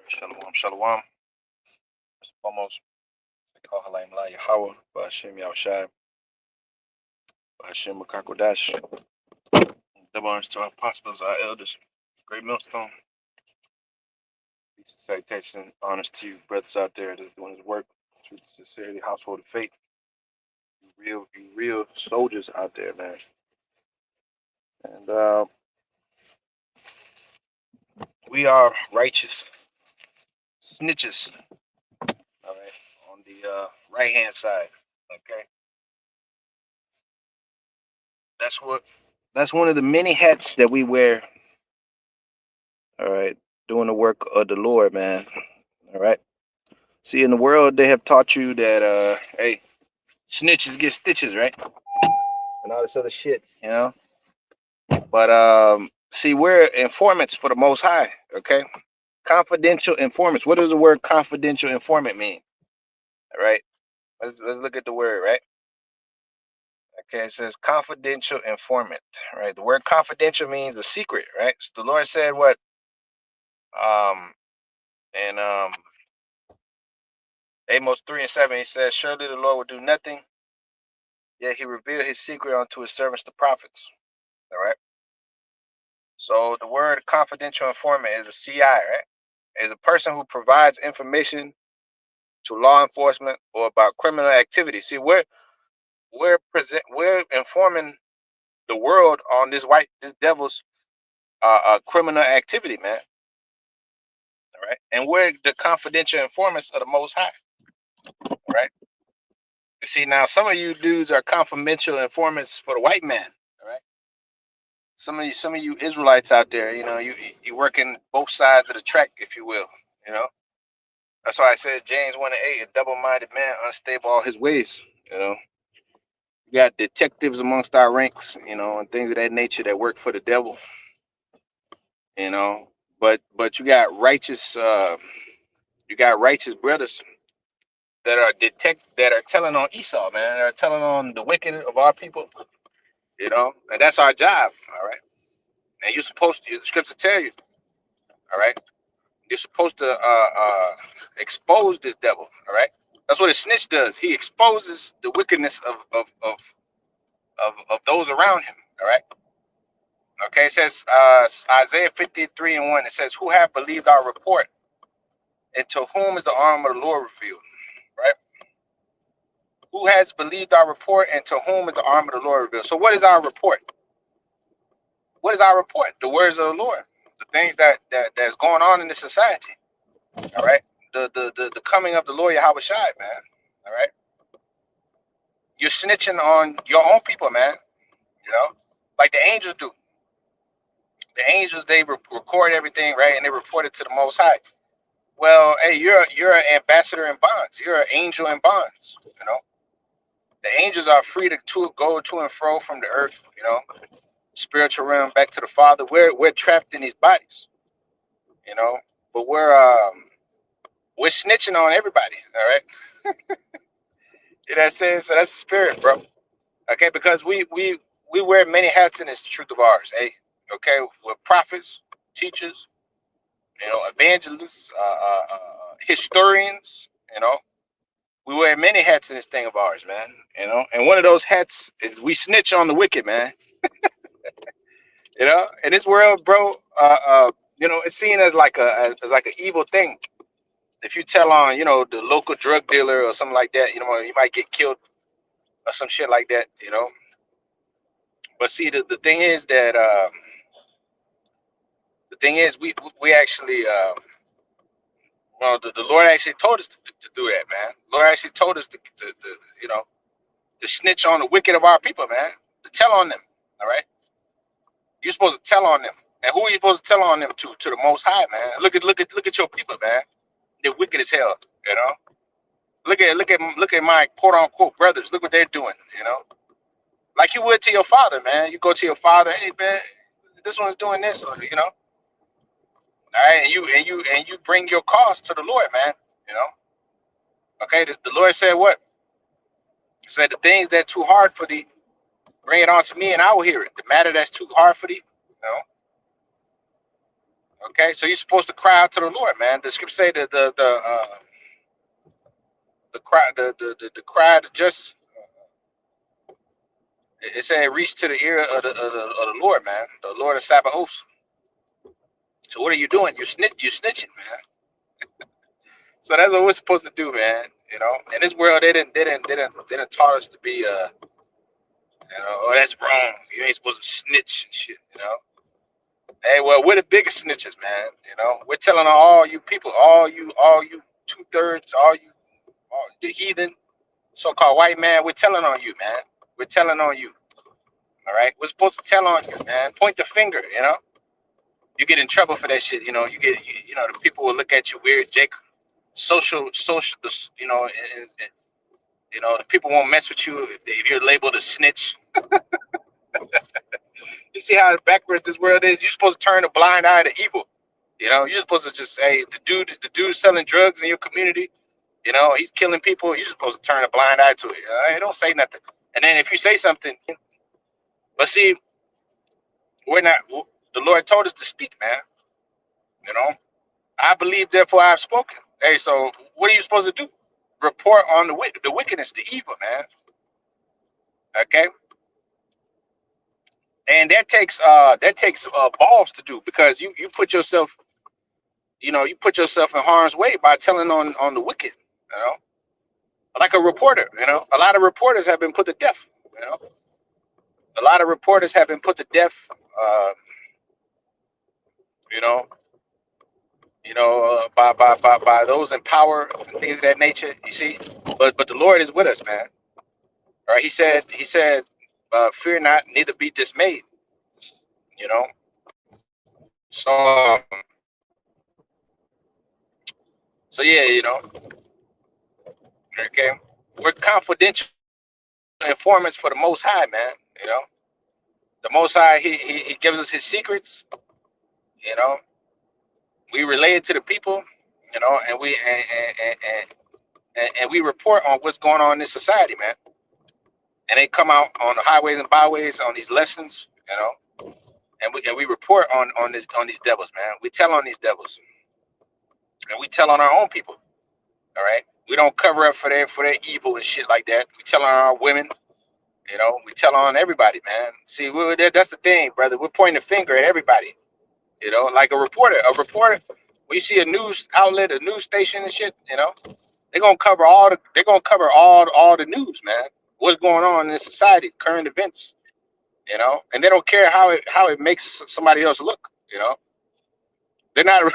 Shalom, shalom. First and foremost, we call Halayim La Yahweh, Ba'ashem Yahushai, Ba'ashem Makakodash. Double honors to our apostles, our elders, great millstone. Peace and salutation, honors to you, brothers out there that's doing his work, truth and sincerity, household of faith. You real soldiers out there, man. And we are righteous snitches, all right, on the right hand side. Okay. That's one of the many hats that we wear. All right, doing the work of the Lord, man. All right. See, in the world, they have taught you that, hey, snitches get stitches, right? And all this other shit, you know. But see, we're informants for the Most High. Okay. Confidential informants. What does the word confidential informant mean? All right. Let's look at the word, right? Okay, it says confidential informant, right? The word confidential means a secret, right? So the Lord said what? Um, and Amos 3:7, he says, surely the Lord will do nothing, yet he revealed his secret unto his servants, the prophets. All right. So the word confidential informant is a CI, right? Is a person who provides information to law enforcement or about criminal activity. See, we're informing the world on this devil's criminal activity, man. All right. And we're the confidential informants of the Most High. All right. You see, now some of you dudes are confidential informants for the white man. All right. Some of you Israelites out there, you know, you working both sides of the track, if you will. You know, that's why I said James 1:8, a double-minded man, unstable all his ways. You know, you got detectives amongst our ranks, you know, and things of that nature that work for the devil. You know, but you got righteous brothers that are telling on Esau, man, that are telling on the wicked of our people. You know, and that's our job. All right, and you're supposed to. The scripture tell you. All right. You're supposed to expose this devil. All right. That's what a snitch does. He exposes the wickedness of those around him. All right. Okay. It says Isaiah 53:1. It says, "Who have believed our report, and to whom is the arm of the Lord revealed?" Right. Who has believed our report, and to whom is the arm of the Lord revealed? So, what is our report? What is our report? The words of the Lord, the things that's going on in this society. All right. The coming of the Lord Yahweh Shai, man. All right. You're snitching on your own people, man. You know, like the angels do. The angels they record everything, right, and they report it to the Most High. Well, hey, you're an ambassador in bonds. You're an angel in bonds. You know, the angels are free to go to and fro from the earth. You know, spiritual realm back to the Father. We're trapped in these bodies. You know, but we're snitching on everybody. All right. You know what I'm saying? So that's the spirit, bro. Okay, because we wear many hats in this truth of ours. Hey, okay, we're prophets, teachers, you know, evangelists, historians. You know, we wear many hats in this thing of ours, man. You know, and one of those hats is we snitch on the wicked, man. You know, in this world, bro, you know, it's seen as like as like an evil thing. If you tell on, you know, the local drug dealer or something like that, you know, you might get killed or some shit like that. You know, but see, the thing is that. The thing is, we actually, well, the Lord actually told us to do that, man. The Lord actually told us to, you know, to snitch on the wicked of our people, man. To tell on them, all right? You're supposed to tell on them, and who are you supposed to tell on them to? To the Most High, man. Look at your people, man. They're wicked as hell, you know. Look at my quote unquote brothers. Look what they're doing, you know. Like you would to your father, man. You go to your father, hey man, this one's doing this, or, you know. All right, and you bring your cause to the Lord, man. You know, okay. The Lord said what? He said the things that's too hard for thee, bring it on to me, and I will hear it. The matter that's too hard for thee, you know. Okay, so you're supposed to cry out to the Lord, man. The scripture say that the cry the cry to just it said it reached to the ear of the Lord, man, the Lord of Sabaoth. So what are you doing? You're snitching, man. So that's what we're supposed to do, man. You know, in this world, they didn't taught us to be, oh, that's wrong. You ain't supposed to snitch and shit, you know. Hey, well, we're the biggest snitches, man. You know, we're telling on all you people, all you 2/3, all the heathen, so-called white man. We're telling on you, man. We're telling on you. All right, we're supposed to tell on you, man. Point the finger, you know. You get in trouble for that shit, you know. You know, the people will look at you weird, Jake. Social, you know, you know, the people won't mess with you if you're labeled a snitch. You see how backwards this world is? You're supposed to turn a blind eye to evil. You know, you're supposed to just say the dude selling drugs in your community, you know, he's killing people. You're supposed to turn a blind eye to it. Hey, don't say nothing. And then if you say something, but see, we're not. The Lord told us to speak, man. You know, I believe, therefore I've spoken. Hey, so what are you supposed to do? Report on the wickedness, the evil, man. Okay, and that takes balls to do, because you put yourself, you know, you put yourself in harm's way by telling on the wicked, you know, like a reporter. You know, a lot of reporters have been put to death. You know, a lot of reporters have been put to death. You know, by those in power and things of that nature. You see, but the Lord is with us, man. All right, fear not, neither be dismayed. You know, so so yeah, you know, okay, we're confidential informants for the Most High, man. You know, the Most High, he gives us his secrets. You know, we relay it to the people. You know, and we report on what's going on in this society, man. And they come out on the highways and byways on these lessons. You know, and we report on these devils, man. We tell on these devils, and we tell on our own people. All right, we don't cover up for their evil and shit like that. We tell on our women. You know, we tell on everybody, man. See, that's the thing, brother. We're pointing the finger at everybody. You know, like a reporter. A reporter, when you see a news outlet, a news station and shit, you know, they're gonna cover all the news, man. What's going on in society, current events, you know, and they don't care how it makes somebody else look, you know. They're not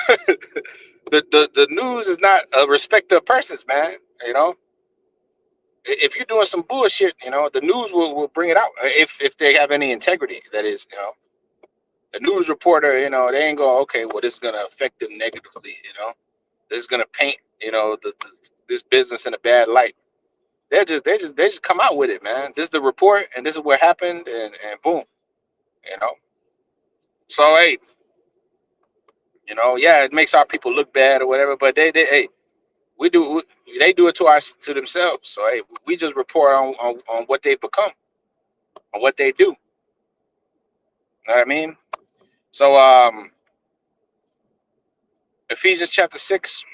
the news is not a respect of persons, man. You know, if you're doing some bullshit, you know, the news will bring it out if they have any integrity. That is, you know, the news reporter, you know, they ain't going, okay, well, this is gonna affect them negatively, you know, this is gonna paint, you know, this business in a bad light. They just come out with it, man. This is the report, and this is what happened, and boom, you know. So hey, you know, yeah, it makes our people look bad or whatever, but they hey, we do they do it to themselves. So hey, we just report on what they've become, on what they do. You know what I mean? So Ephesians chapter 6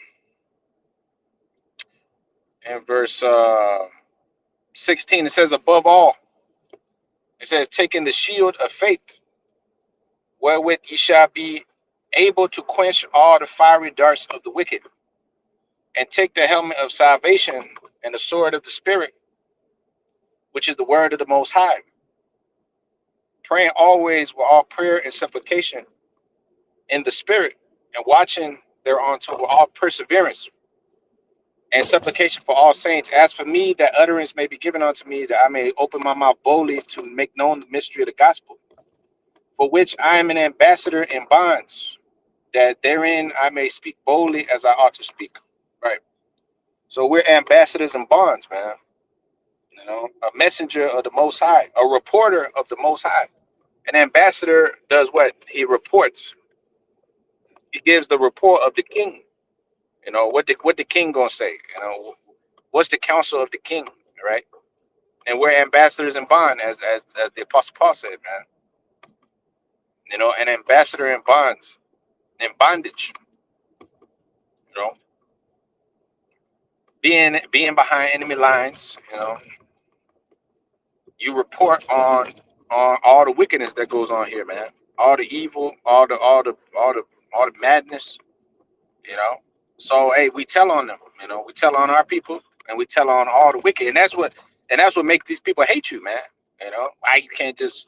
and verse 16, it says, above all, it says, taking the shield of faith, wherewith ye shall be able to quench all the fiery darts of the wicked, and take the helmet of salvation and the sword of the Spirit, which is the word of the Most High, praying always with all prayer and supplication in the Spirit, and watching thereunto with all perseverance and supplication for all saints. As for me, that utterance may be given unto me, that I may open my mouth boldly to make known the mystery of the gospel, for which I am an ambassador in bonds, that therein I may speak boldly as I ought to speak. Right. So we're ambassadors in bonds, man. You know, a messenger of the Most High, a reporter of the Most High. An ambassador does what? He reports. He gives the report of the king. You know, what the king gonna say? You know, what's the counsel of the king, right? And we're ambassadors in bond, as the Apostle Paul said, man. You know, an ambassador in bonds. in bondage. You know, being behind enemy lines. You know, you report on all the wickedness that goes on here, man. All the evil, all the madness. You know. So hey, we tell on them. You know, we tell on our people, and we tell on all the wicked, and that's what makes these people hate you, man. You know, why you can't just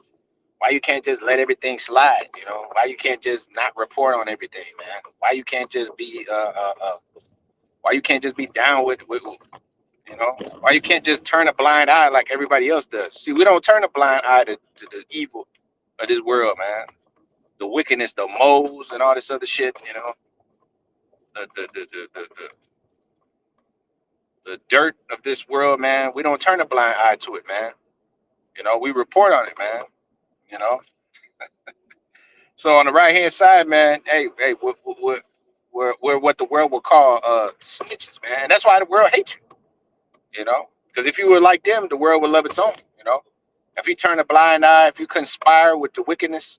let everything slide? You know, why you can't just not report on everything, man? Why you can't just be why you can't just be down with you know? Why you can't just turn a blind eye like everybody else does? See, we don't turn a blind eye to the evil of this world, man. The wickedness, the moles, and all this other shit. You know, the dirt of this world, man. We don't turn a blind eye to it, man. You know, we report on it, man. You know. So on the right hand side, man, hey, we're what the world will call snitches, man. And that's why the world hates you. You know, because if you were like them, the world would love its own. You know, if you turn a blind eye, if you conspire with the wickedness,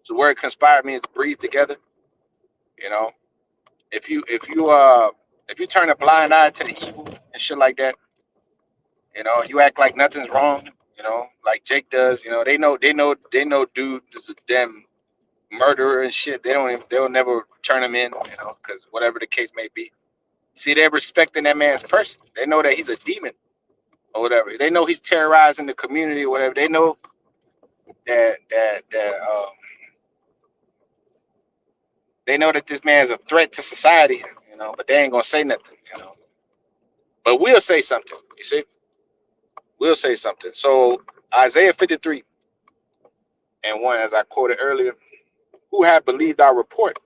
the word conspire means to breathe together. You know, if you turn a blind eye to the evil and shit like that, you know, you act like nothing's wrong. You know, like Jake does. You know, they know, dude is a damn murderer and shit. They'll never turn him in. You know, because whatever the case may be. See, they're respecting that man's person. They know that he's a demon or whatever. They know he's terrorizing the community or whatever. They know that they know that this man's a threat to society, you know, but they ain't gonna say nothing, you know. But we'll say something, you see? We'll say something. So Isaiah 53:1, as I quoted earlier, who have believed our report?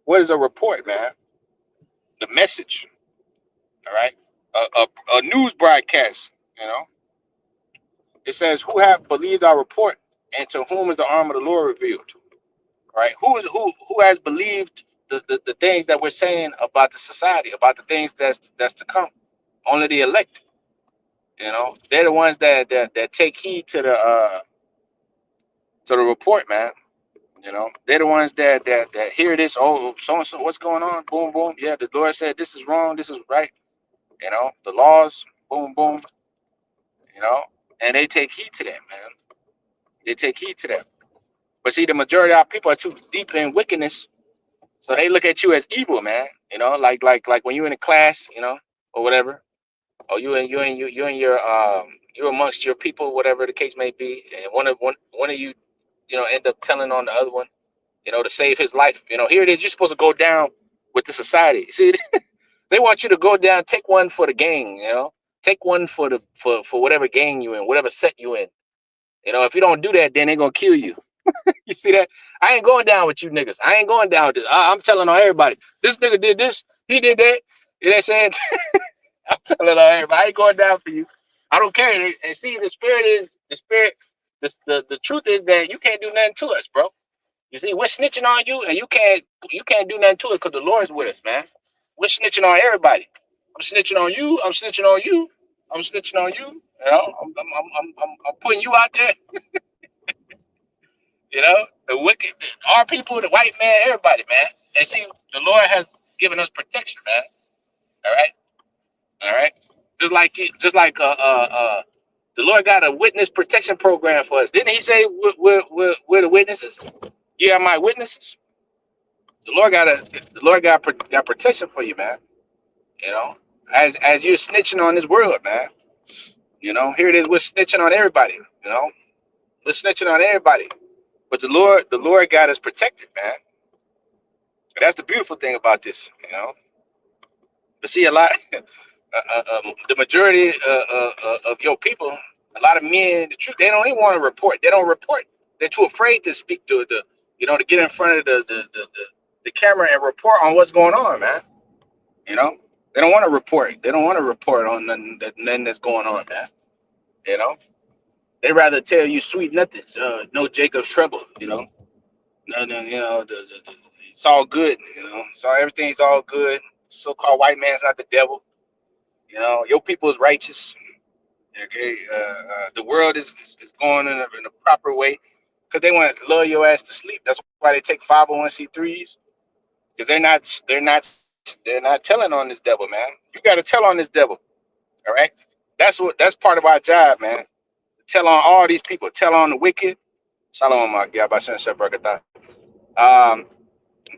What is a report, man? The message, all right? A news broadcast, you know. It says, who have believed our report, and to whom is the arm of the Lord revealed? Right? Who has believed the things that we're saying about the society, about the things that's to come? Only the elect. You know, they're the ones that take heed to the report, man. You know, they're the ones that hear this. Oh, so and so, what's going on? Boom, boom. Yeah, the Lord said this is wrong. This is right. You know, the laws. Boom, boom. You know, and they take heed to that, man. They take heed to that. But see, the majority of our people are too deep in wickedness. So they look at you as evil, man. You know, like when you're in a class, you know, or whatever, or you amongst your people, whatever the case may be, and one of you, you know, end up telling on the other one, you know, to save his life. You know, here it is. You're supposed to go down with the society. See, they want you to go down, take one for the gang. You know, take one for for whatever gang you in, whatever set you in. You know, if you don't do that, then they're gonna kill you. You see that? I ain't going down with you niggas. I ain't going down with this. I'm telling on everybody. This nigga did this. He did that. You know what I'm saying? I'm telling on everybody. I ain't going down for you. I don't care. And see, the spirit. The truth is that you can't do nothing to us, bro. You see, we're snitching on you, and you can't do nothing to it because the Lord's with us, man. We're snitching on everybody. I'm snitching on you. I'm snitching on you. I'm snitching on you. You know, I'm putting you out there. You know, the wicked, our people, the white man, everybody, man. And see, the Lord has given us protection, man. All right, all right. Just like the Lord got a witness protection program for us. Didn't He say we're the witnesses? You are my witnesses. The Lord got protection for you, man. You know, as you're snitching on this world, man. You know, here it is. We're snitching on everybody. You know, we're snitching on everybody. But the Lord got us protected, man. And that's the beautiful thing about this, you know. But see, a lot, the majority of your people, a lot of men, the truth, they don't even want to report. They don't report. They're too afraid to speak to to get in front of the camera and report on what's going on, man. You know, they don't want to report. They don't want to report on nothing that's going on, man. You know, they rather tell you sweet nothings, no Jacob's trouble. You know, no, it's all good. You know, so everything's all good. So-called white man's not the devil. You know, your people is righteous. Okay, the world is going in a proper way because they want to lull your ass to sleep. That's why they take 501c3s. because they're not telling on this devil, man. You got to tell on this devil. All right, that's part of our job, man. Tell on all these people. Tell on the wicked. Shalom, my God.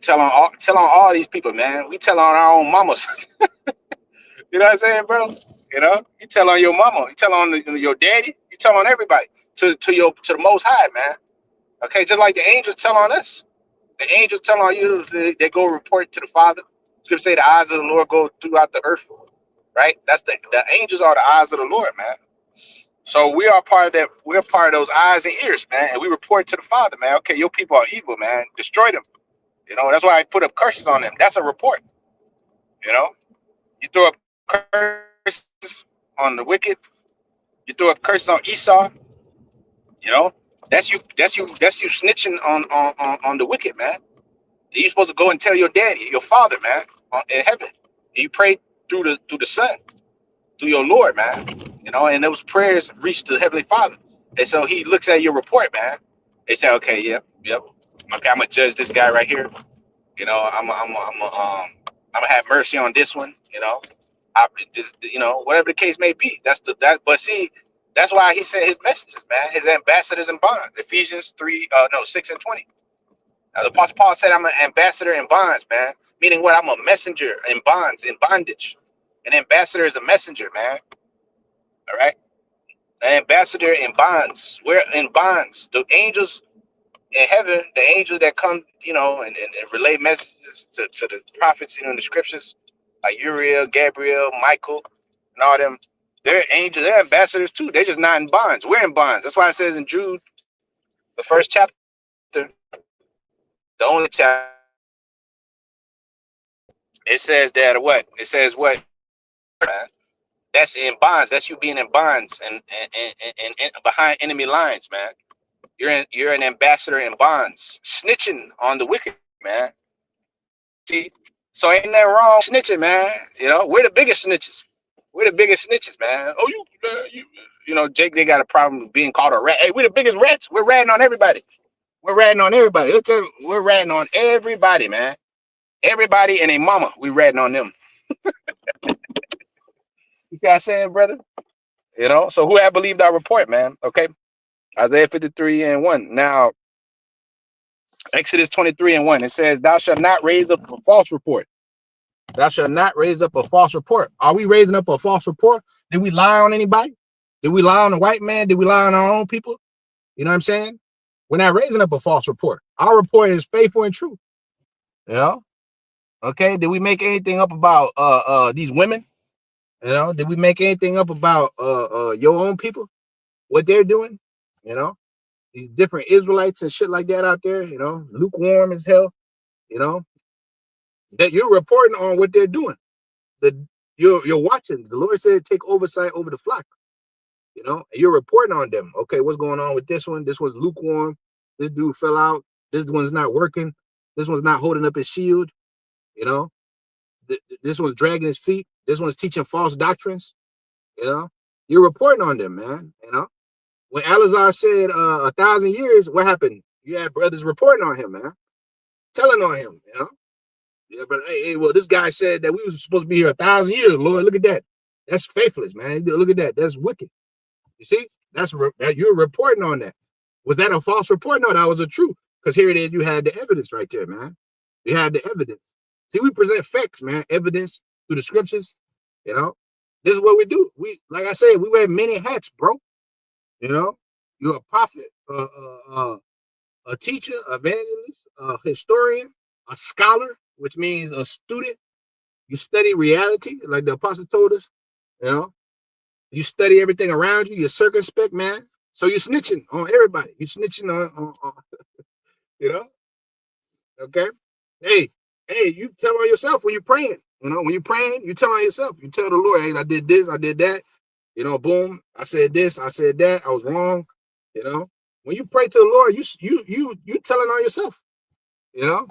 Tell on all these people, man. We tell on our own mamas. You know what I'm saying, bro? You know, you tell on your mama, you tell on your daddy, you tell on everybody to the Most High, man. Okay, just like the angels tell on us. The angels tell on you. They go report to the Father. Scripture say the eyes of the Lord go throughout the earth, right? That's the angels are the eyes of the Lord, man. So we are part of that. We're part of those eyes and ears, man. And we report to the Father, man. Okay, your people are evil, man. Destroy them. You know, that's why I put up curses on them. That's a report. You know, you throw up curses on the wicked. You throw up curses on Esau. You know, that's you snitching on the wicked, man. You're supposed to go and tell your daddy, your father, man, in heaven. And you pray through the Son, through your Lord, man. You know, and those prayers reach the Heavenly Father. And so he looks at your report, man. They say, okay, yep. Okay, I'm gonna judge this guy right here. You know, I'm gonna have mercy on this one. You know, I just, you know, whatever the case may be. But see, that's why he sent his messages, man. His ambassadors in bonds. Ephesians 6 and 20. Now, the Apostle Paul said, I'm an ambassador in bonds, man. Meaning what? I'm a messenger in bonds, in bondage. An ambassador is a messenger, man. All right? An ambassador in bonds. We're in bonds. The angels in heaven, the angels that come, you know, and relay messages to the prophets, you know, in the scriptures, like Uriel, Gabriel, Michael, and all them, they're angels, they're ambassadors too. They're just not in bonds. We're in bonds. That's why it says in Jude, the first chapter, the only chapter, it says that what? It says what? That's in bonds. That's you being in bonds and behind enemy lines, man. You're an ambassador in bonds, snitching on the wicked, man. See, so ain't that wrong snitching, man. You know, we're the biggest snitches. We're the biggest snitches, man. Oh, you know, Jake, they got a problem with being called a rat. Hey, we're the biggest rats. We're ratting on everybody. We're ratting on everybody. We're ratting on everybody, man. Everybody and a mama, we ratting on them. You see what I'm saying, brother? You know, so who had believed our report, man? Okay. Isaiah 53 and 1. Now, Exodus 23 and 1. It says, thou shalt not raise up a false report. Thou shalt not raise up a false report. Are we raising up a false report? Did we lie on anybody? Did we lie on the white man? Did we lie on our own people? You know what I'm saying? We're not raising up a false report. Our report is faithful and true. You know? Okay. Did we make anything up about these women? You know, did we make anything up about your own people? What they're doing? You know, these different Israelites and shit like that out there, you know, lukewarm as hell, you know, that you're reporting on what they're doing. You're watching. The Lord said take oversight over the flock, you know, and you're reporting on them. Okay, what's going on with this one? This one's lukewarm. This dude fell out. This one's not working. This one's not holding up his shield, you know. This one's dragging his feet. This one's teaching false doctrines, you know. You're reporting on them, man, you know. When Alazar said 1,000 years, what happened? You had brothers reporting on him, man, telling on him, you know. Yeah, but hey, well, this guy said that we was supposed to be here 1,000 years. Lord, look at that. That's faithless, man. Look at that. That's wicked. You see, that you're reporting on that. Was that a false report? No, that was a truth. Because here it is. You had the evidence right there, man. You had the evidence. See, we present facts, man. Evidence through the scriptures. You know, this is what we do. We, like I said, we wear many hats, bro. You know, you're a prophet, a teacher, evangelist, a historian, a scholar, which means a student. You study reality, like the apostle told us. You know, you study everything around you. You're circumspect, man. So you're snitching on everybody. You're snitching on you know. Okay. Hey, you tell on yourself when you're praying. You know, when you're praying, you tell on yourself. You tell the Lord, hey, I did this, I did that. You know, boom, I said this, I said that, I was wrong. You know, when you pray to the Lord, you telling on yourself. You know,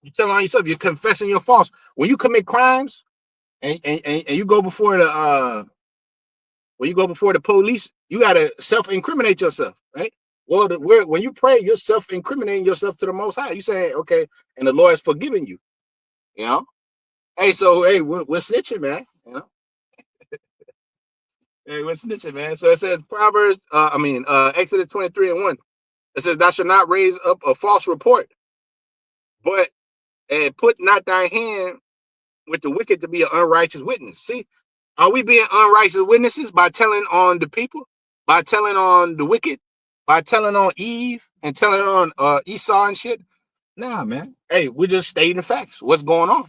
you telling on yourself. You're confessing your faults. When you commit crimes and you go before the police, you gotta self-incriminate yourself, right? Well, when you pray, you're self-incriminating yourself to the Most High. You saying, okay, and the Lord is forgiving you. You know. Hey, so hey, we're snitching, man. You know. Hey, we're snitching, man. So it says Proverbs. Exodus 23:1. It says, "Thou shalt not raise up a false report, but and put not thy hand with the wicked to be an unrighteous witness." See, are we being unrighteous witnesses by telling on the people, by telling on the wicked, by telling on Eve and telling on Esau and shit? Nah, man. Hey, we're just stating facts. What's going on?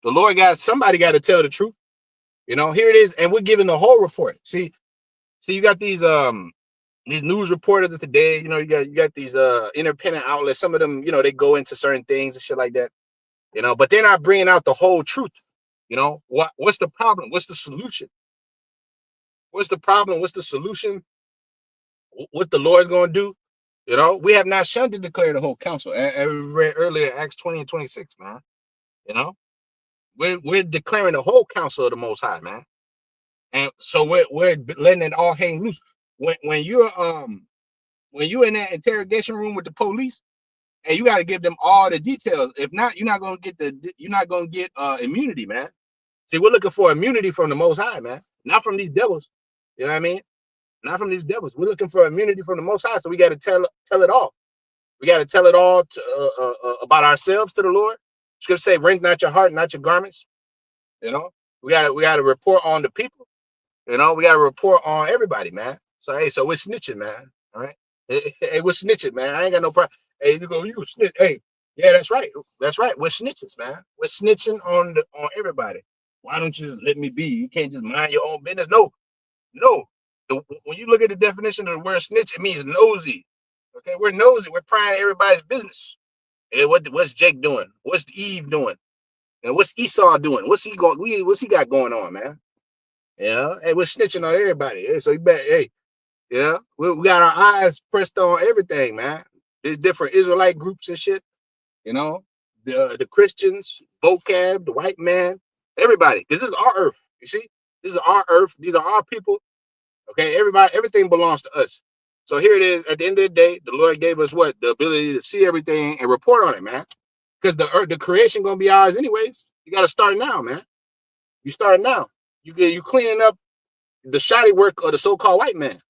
The Lord somebody got to tell the truth. You know, here it is, and we're giving the whole report. See, you got these news reporters today. You know, you got these independent outlets. Some of them, you know, they go into certain things and shit like that. You know, but they're not bringing out the whole truth. You know, what's the problem? What's the solution? What's the problem? What's the solution? What the Lord's going to do? You know, we have not shunned to declare the whole counsel. And we read earlier, Acts 20 and 26, man. You know, we're declaring the whole counsel of the Most High, man. And so we're letting it all hang loose. When you're in that interrogation room with the police, and you got to give them all the details. If not, you're not gonna get immunity, man. See, we're looking for immunity from the Most High, man, not from these devils. You know what I mean? Not from these devils. We're looking for immunity from the Most High, so we got to tell it all. We got to tell it all about ourselves to the Lord. Scripture say, "Rend not your heart, not your garments." You know, we got to report on the people. You know, we got to report on everybody, man. So hey, so we're snitching, man. All right, hey, we're snitching, man. I ain't got no problem. Hey, you snitch. Hey, yeah, that's right. That's right. We're snitches, man. We're snitching on everybody. Why don't you just let me be? You can't just mind your own business. No. When you look at the definition of the word snitch, it means nosy. Okay, we're nosy. We're prying everybody's business. And what's Jake doing? What's Eve doing? And what's Esau doing? What's he got going on, man? Yeah, hey, we're snitching on everybody. Hey, so you bet. Hey, yeah, we got our eyes pressed on everything, man. There's different Israelite groups and shit. You know, the Christians, vocab, the white man, everybody. Because this is our earth. You see, this is our earth. These are our people. Okay, everything belongs to us. So here it is. At the end of the day, the Lord gave us what? The ability to see everything and report on it, man. Because the earth, the creation gonna be ours anyways. You gotta start now, man. You start now. You cleaning up the shoddy work of the so-called white man.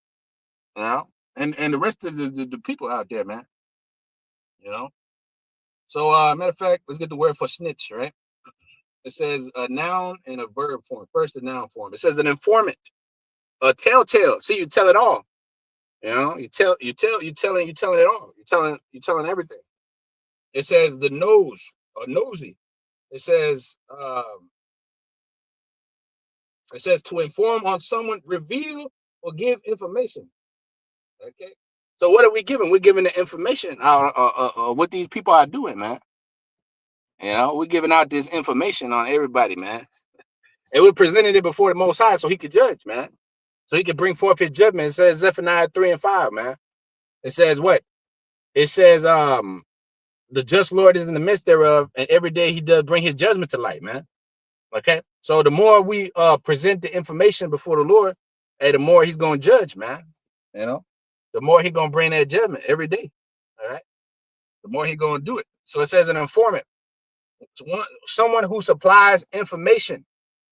You know, and the rest of the people out there, man. You know. So matter of fact, let's get the word for snitch, right? It says a noun and a verb form. First, the noun form. It says an informant, a telltale. See, you tell it all. You know, you telling it all. You're telling everything. It says the nose or nosy. It says to inform on someone, reveal or give information. Okay. So what are we giving? We're giving the information what these people are doing, man. You know, we're giving out this information on everybody, man. And we're presenting it before the Most High so he could judge, man. So he could bring forth his judgment. It says Zephaniah 3 and 5, man. It says what? It says the just Lord is in the midst thereof, and every day he does bring his judgment to light, man. Okay. So the more we present the information before the Lord, hey, the more he's gonna judge, man. You know, the more he's gonna bring that judgment every day. All right. The more he's gonna do it. So it says an informant, someone who supplies information,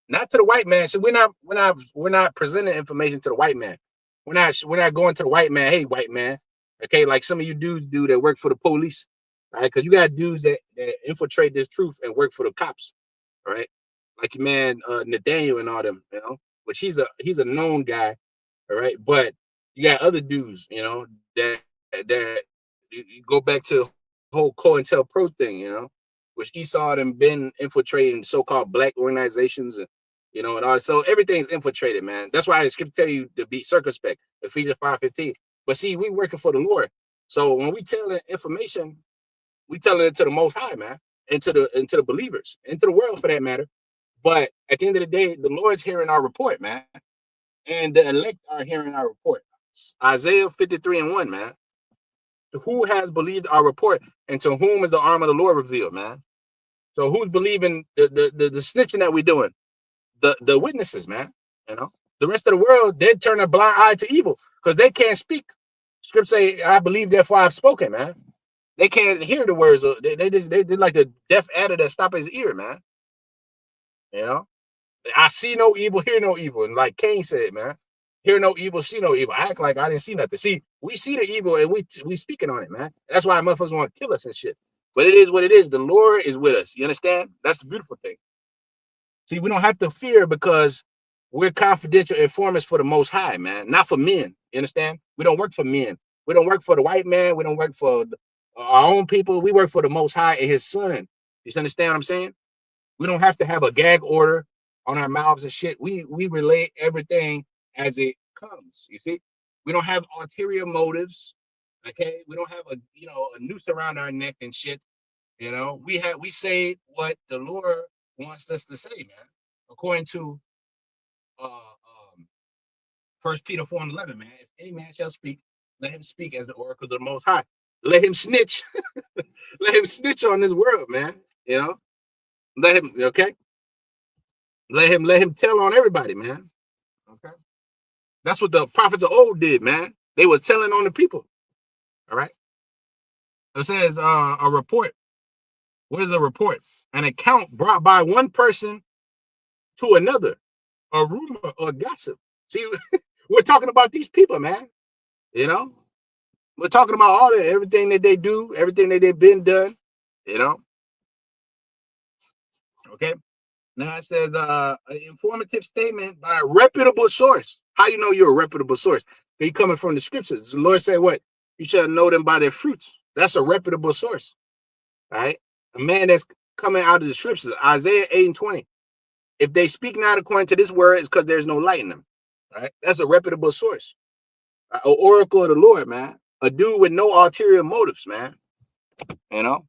not to the white man. So we're not presenting information to the white man. We're not going to the white man. Hey, white man. Okay, like some of you dudes do that work for the police, right? Because you got dudes that infiltrate this truth and work for the cops, all right? Like your man Nathaniel and all them, you know. Which he's a known guy, all right. But you got other dudes, you know, that you go back to the whole COINTELPRO thing, you know, which Esau and been infiltrating so-called black organizations and you know, and all. So everything's infiltrated, man. That's why I script tell you to be circumspect. Ephesians 5:15. But see, we working for the Lord. So when we telling information, we telling it to the Most High, man, and to the believers, and to the world for that matter. But at the end of the day, the Lord's hearing our report, man, and the elect are hearing our report. Isaiah 53 and 1, man. To who has believed our report, and to whom is the arm of the Lord revealed, man? So who's believing the snitching that we're doing? The witnesses, man. You know, the rest of the world, they turn a blind eye to evil because they can't speak. Scripture say, I believe, therefore I've spoken, man. They can't hear the words. They like the deaf adder that stop his ear, man. You know, I see no evil, hear no evil. And like Cain said, man, hear no evil, see no evil. I act like I didn't see nothing. See, we see the evil and we speaking on it, man. That's why motherfuckers want to kill us and shit. But it is what it is. The Lord is with us. You understand? That's the beautiful thing. See, we don't have to fear because we're confidential informants for the Most High, man. Not for men. You understand? We don't work for men. We don't work for the white man. We don't work for our own people. We work for the Most High and His Son. You understand what I'm saying? We don't have to have a gag order on our mouths and shit. We relate everything as it comes. You see, we don't have ulterior motives. Okay, we don't have a noose around our neck and shit. You know, we say what the Lord wants us to say, man. According to 1 Peter 4:11, man. If any man shall speak, let him speak as the oracles of the Most High. Let him snitch. Let him snitch on this world, man. You know, let him. Okay. Let him tell on everybody, man. Okay. That's what the prophets of old did, man. They was telling on the people. All right. It says a report. What is a report? An account brought by one person to another. A rumor or gossip. See, we're talking about these people, man. You know, we're talking about everything that they do, everything that they've been done. You know. Okay. Now it says an informative statement by a reputable source. How you know you're a reputable source? You're coming from the scriptures. The Lord said what? You shall know them by their fruits. That's a reputable source. All right. A man that's coming out of the scriptures. Isaiah 8:20. If they speak not according to this word, it's because there's no light in them. All right. That's a reputable source. An oracle of the Lord, man. A dude with no ulterior motives, man. You know.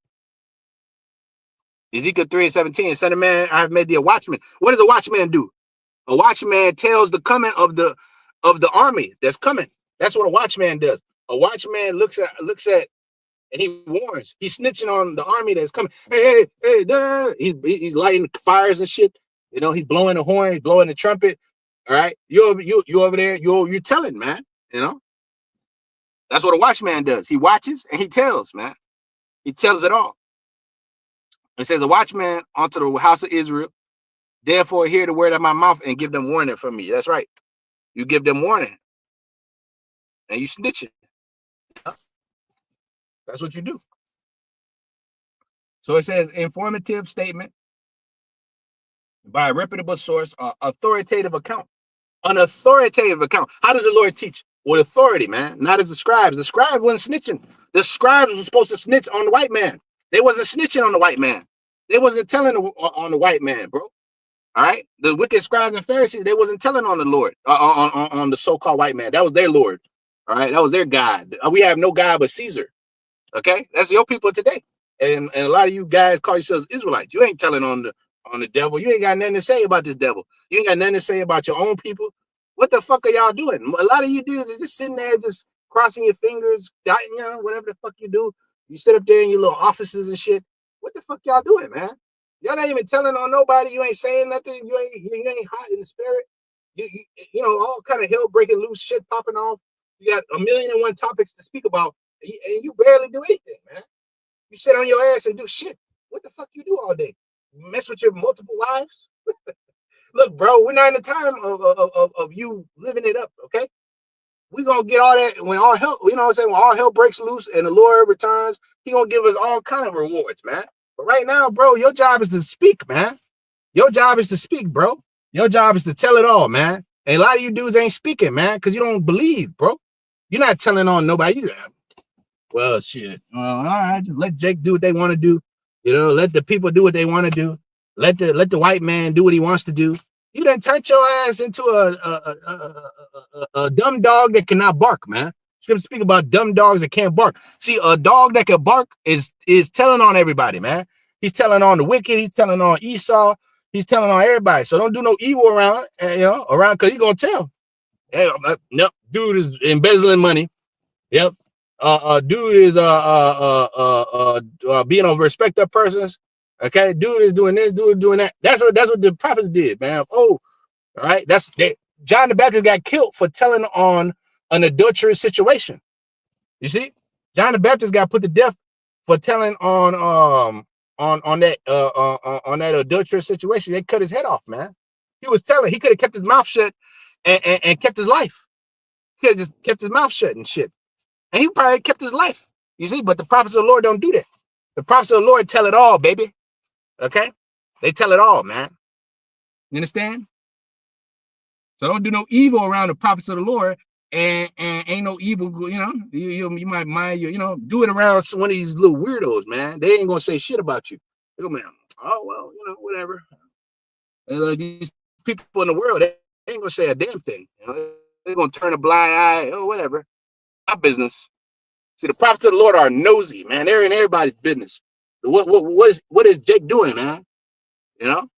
Ezekiel 3:17, son of man, I have made thee a watchman. What does a watchman do? A watchman tells the coming of the army that's coming. That's what a watchman does. A watchman looks at and he warns. He's snitching on the army that's coming. Hey, he's lighting fires and shit. You know, he's blowing the horn, he's blowing the trumpet. All right, you over there, you're telling, man. You know, that's what a watchman does. He watches and he tells, man. He tells it all. It says, a watchman unto the house of Israel, therefore hear the word of my mouth and give them warning from me. That's right. You give them warning. And you snitch it. That's what you do. So it says, informative statement by a reputable source, authoritative account. An authoritative account. How did the Lord teach? With authority, man. Not as the scribes. The scribes wasn't snitching. The scribes were supposed to snitch on the white man. They wasn't snitching on the white man. They wasn't telling on the white man, bro. All right. The wicked scribes and Pharisees, they wasn't telling on the Lord, on the so-called white man. That was their Lord. All right. That was their God. We have no God but Caesar. Okay. That's your people today. And a lot of you guys call yourselves Israelites. You ain't telling on the devil. You ain't got nothing to say about this devil. You ain't got nothing to say about your own people. What the fuck are y'all doing? A lot of you dudes are just sitting there, just crossing your fingers, whatever the fuck you do. You sit up there in your little offices and shit. What the fuck y'all doing, man? Y'all not even telling on nobody. You ain't saying nothing. You ain't hot in the spirit. You know, all kind of hell breaking loose shit popping off. You got 1,000,001 topics to speak about, and you barely do anything, man. You sit on your ass and do shit. What the fuck you do all day? Mess with your multiple wives? Look, bro, we're not in the time of you living it up, okay? We're gonna get all that when all hell, you know what I'm saying? When all hell breaks loose and the Lord returns, He gonna give us all kind of rewards, man. But right now, bro, your job is to speak, man. Your job is to speak, bro. Your job is to tell it all, man. And a lot of you dudes ain't speaking, man, because you don't believe, bro. You're not telling on nobody. Well, shit. All right, just let Jake do what they want to do. You know, let the people do what they want to do. Let the white man do what he wants to do. You done turned your ass into a dumb dog that cannot bark, man. Scripture speak about dumb dogs that can't bark. See, a dog that can bark is telling on everybody, man. He's telling on the wicked. He's telling on Esau. He's telling on everybody. So don't do no evil around, because he's gonna tell. Hey, nope, dude is embezzling money. Yep. Dude is being over respect of persons. Okay, dude is doing this, dude is doing that. That's what the prophets did, man. Oh, all right. John the Baptist got killed for telling on an adulterous situation. You see, John the Baptist got put to death for telling on that adulterous situation. They cut his head off, man. He was telling. He could have kept his mouth shut and kept his life. He could have just kept his mouth shut and shit, and he probably kept his life. You see, but the prophets of the Lord don't do that. The prophets of the Lord tell it all, baby. Okay, they tell it all, man. You understand? So don't do no evil around the prophets of the Lord, and ain't no evil. You know, you might mind do it around one of these little weirdos, man. They ain't gonna say shit about you. They go, man. Oh well, whatever. And like these people in the world, they ain't gonna say a damn thing. They're gonna turn a blind eye. Oh, whatever. My business. See, the prophets of the Lord are nosy, man. They're in everybody's business. What is Jake doing, man? You know?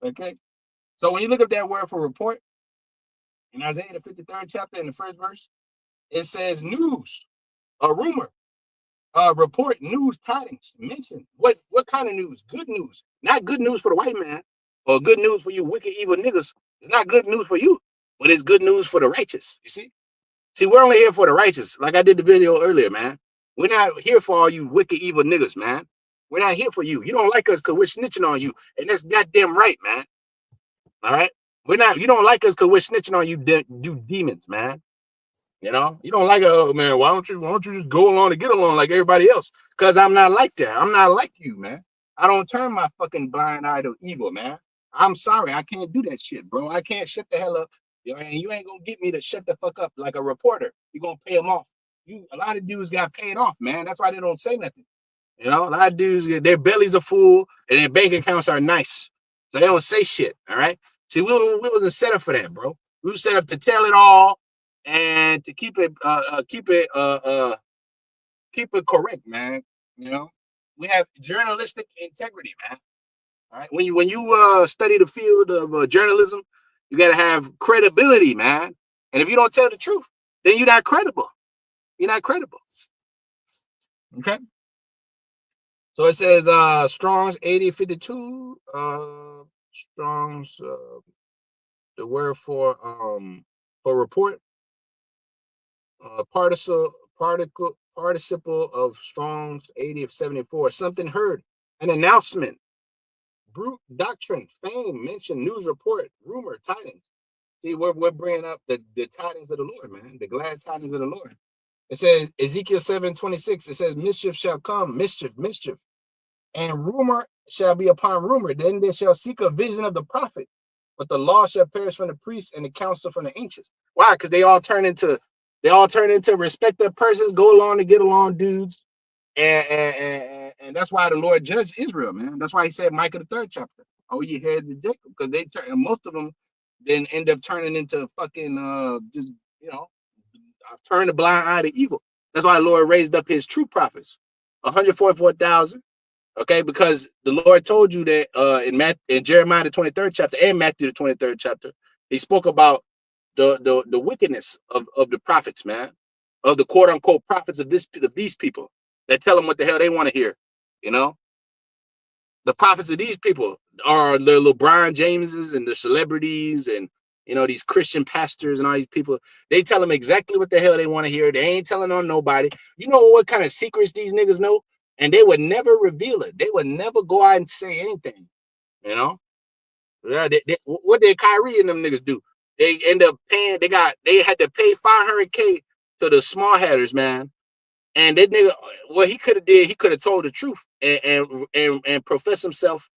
Okay. So when you look up that word for report in Isaiah the 53rd chapter in the first verse, it says news, a rumor, report, news, tidings, mention. What kind of news? Good news. Not good news for the white man or good news for you wicked evil niggas. It's not good news for you, but it's good news for the righteous. You see? See, we're only here for the righteous. Like I did the video earlier, man. We're not here for all you wicked evil niggas, man. We're not here for you. You don't like us because we're snitching on you. And that's goddamn right, man. All right? You don't like us because we're snitching on you, you demons, man. You don't like, oh man, why don't you just go along and get along like everybody else? Because I'm not like that. I'm not like you, man. I don't turn my fucking blind eye to evil, man. I'm sorry, I can't do that shit, bro. I can't shut the hell up. And you ain't gonna get me to shut the fuck up like a reporter. You're gonna pay them off. A lot of dudes got paid off, man. That's why they don't say nothing. A lot of dudes, their bellies are full and their bank accounts are nice. So they don't say shit. All right. See, we wasn't set up for that, bro. We were set up to tell it all and to keep it correct, man. We have journalistic integrity, man. All right. When you study the field of journalism, you gotta have credibility, man. And if you don't tell the truth, then you're not credible. You're not credible. Okay. So it says Strong's 8052. Strong's the word for report. Participle of Strong's 8074. Something heard, an announcement, brute doctrine, fame, mention, news report, rumor, tidings. See, we're bringing up the tidings of the Lord, man, the glad tidings of the Lord. It says Ezekiel 7:26. It says mischief shall come, mischief, and rumor shall be upon rumor. Then they shall seek a vision of the prophet, but the law shall perish from the priests and the counsel from the ancients. Why? Because they all turn into respected persons, go along to get along dudes. And that's why the Lord judged Israel, man. That's why he said Micah the 3rd chapter. Oh, ye heads of Jacob, because they turn, and most of them then end up turning into fucking turn the blind eye to evil. That's why the Lord raised up his true prophets, 144,000. Okay, because the Lord told you that in Jeremiah the 23rd chapter and Matthew the 23rd chapter, he spoke about the wickedness of the prophets, man, of the quote unquote prophets of these people that tell them what the hell they want to hear. The prophets of these people are the LeBron Jameses and the celebrities and these Christian pastors and all these people. They tell them exactly what the hell they want to hear. They ain't telling on nobody. You know what kind of secrets these niggas know? And they would never reveal it. They would never go out and say anything. Yeah, what did Kyrie and them niggas do? They end up paying. They had to pay $500K to the small headers, man. And that nigga, what he could have did, he could have told the truth and profess himself,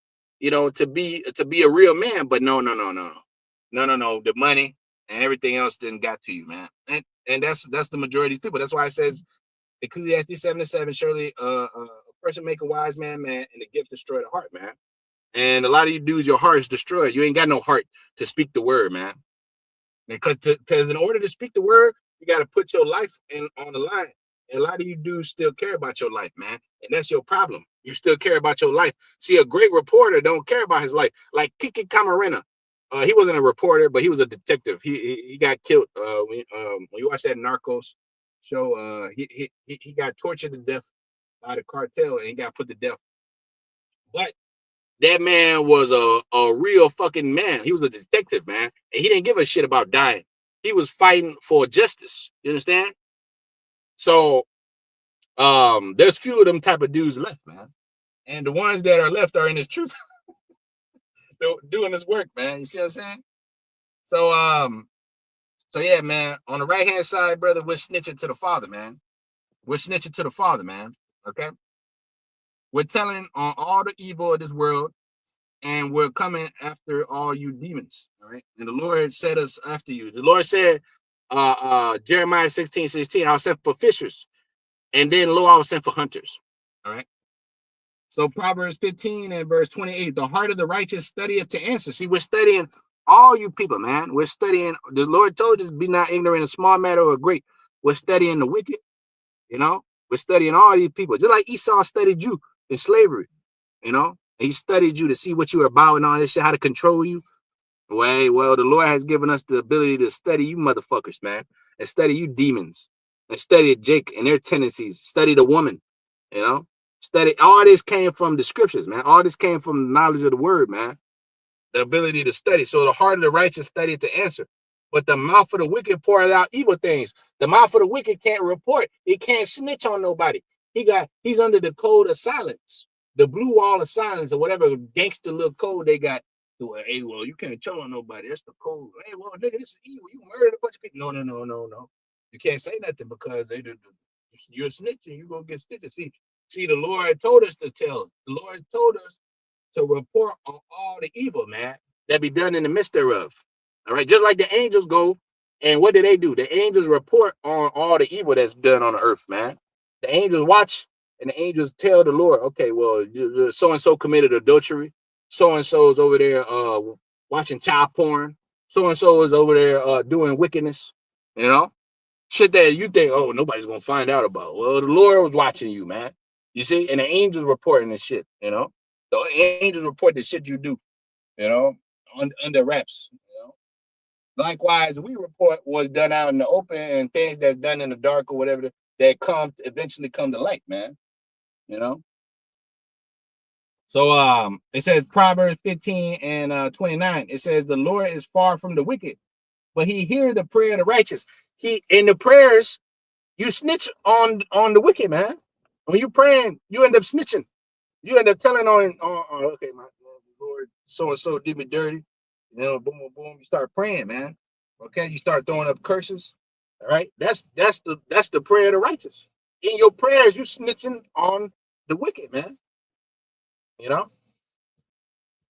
to be a real man. But no. The money and everything else didn't got to you, man. And that's the majority of people. That's why it says Ecclesiastes 7:7. Surely a person make a wise man, and the gift destroy the heart, man. And a lot of you dudes, your heart is destroyed. You ain't got no heart to speak the word, man. Because in order to speak the word, you got to put your life on the line. And a lot of you dudes still care about your life, man. And that's your problem. You still care about your life. See, a great reporter don't care about his life. Like Kiki Camarena. He wasn't a reporter, but he was a detective. He got killed. When you watch that Narcos show, he got tortured to death by the cartel and he got put to death. But that man was a real fucking man. He was a detective, man. And he didn't give a shit about dying. He was fighting for justice. You understand? So there's few of them type of dudes left, man. And the ones that are left are in this truth doing this work, man. You see what I'm saying? So yeah, man. On the right hand side, brother, we're snitching to the Father, man. We're snitching to the Father, man. Okay. We're telling on all the evil of this world, and we're coming after all you demons. All right. And the Lord set us after you. The Lord said, Jeremiah 16:16, I was sent for fishers, and then lo, I was sent for hunters. All right. So Proverbs 15 and verse 28, the heart of the righteous studieth to answer. See, we're studying all you people, man. We're studying. The Lord told us, be not ignorant of small matter or great. We're studying the wicked, you know. We're studying all these people, just like Esau studied you in slavery, you know. And he studied you to see what you were about and all this shit, how to control you. Well, the Lord has given us the ability to study you motherfuckers, man, and study you demons, and study Jake and their tendencies. Study the woman, you know. Study. All this came from the scriptures, man. All this came from the knowledge of the word, man. The ability to study. So the heart of the righteous study to answer. But the mouth of the wicked poured out evil things. The mouth of the wicked can't report. It can't snitch on nobody. He's under the code of silence, the blue wall of silence, or whatever gangster little code they got. Hey, well, you can't tell on nobody. That's the code. Hey, well, nigga, this is evil. You murdered a bunch of people. No. You can't say nothing because you're snitching. You gonna get snitched. See, the Lord told us to tell. The Lord told us to report on all the evil, man, that be done in the midst thereof. All right, just like the angels go, and what do? The angels report on all the evil that's done on the earth, man. The angels watch, and the angels tell the Lord, okay, well, so and so committed adultery, so and so is over there watching child porn, so and so is over there doing wickedness, you know, shit that you think, oh, nobody's gonna find out about. Well, the Lord was watching you, man. You see, and the angels reporting this shit, you know. The angels report the shit you do, you know, under wraps, you know. Likewise, we report what's done out in the open and things that's done in the dark or whatever that eventually come to light, man. You know. So it says Proverbs 15 and 29. It says the Lord is far from the wicked, but he hears the prayer of the righteous. He in the prayers, you snitch on the wicked, man. When you praying, you end up snitching. You end up telling on okay, my Lord, so and so did me dirty. You know, boom, boom, boom. You start praying, man. Okay, you start throwing up curses. All right, that's the prayer of the righteous. In your prayers, you snitching on the wicked, man. You know,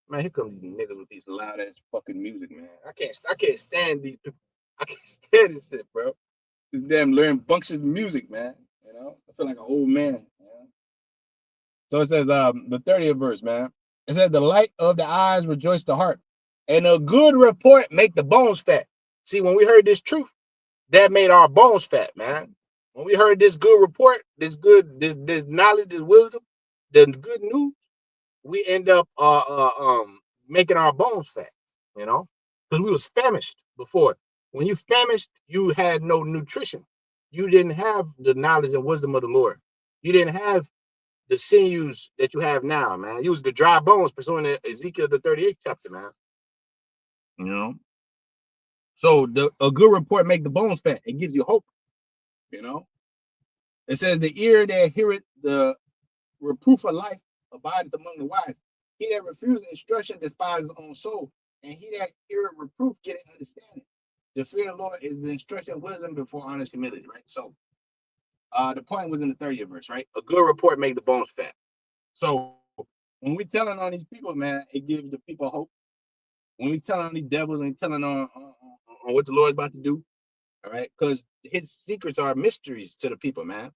man. Here comes these niggas with these loud ass fucking music, man. I can't stand these people. I can't stand this shit, bro. This damn learn bunches of music, man. You know, I feel like an old man. So it says the 30th verse, man. It says the light of the eyes rejoice the heart, and a good report make the bones fat. See, when we heard this truth, that made our bones fat, man. When we heard this good report, this knowledge, this wisdom, the good news, we end up making our bones fat, you know, because we was famished before. When you famished, you had no nutrition. You didn't have the knowledge and wisdom of the Lord. You didn't have the sinews that you have now, man. Use the dry bones pursuing Ezekiel the 38th chapter, man. You know. So a good report make the bones fat. It gives you hope. You know. It says the ear that heareth the reproof of life abideth among the wise. He that refuses instruction despises his own soul, and he that heareth reproof getteth understanding. The fear of the Lord is the instruction of wisdom before honest humility, right? So the point was in the 30th verse, right? A good report make the bones fat. So when we telling on these people, man, it gives the people hope. When we telling on these devils and telling on what the Lord's about to do, all right, because his secrets are mysteries to the people, man.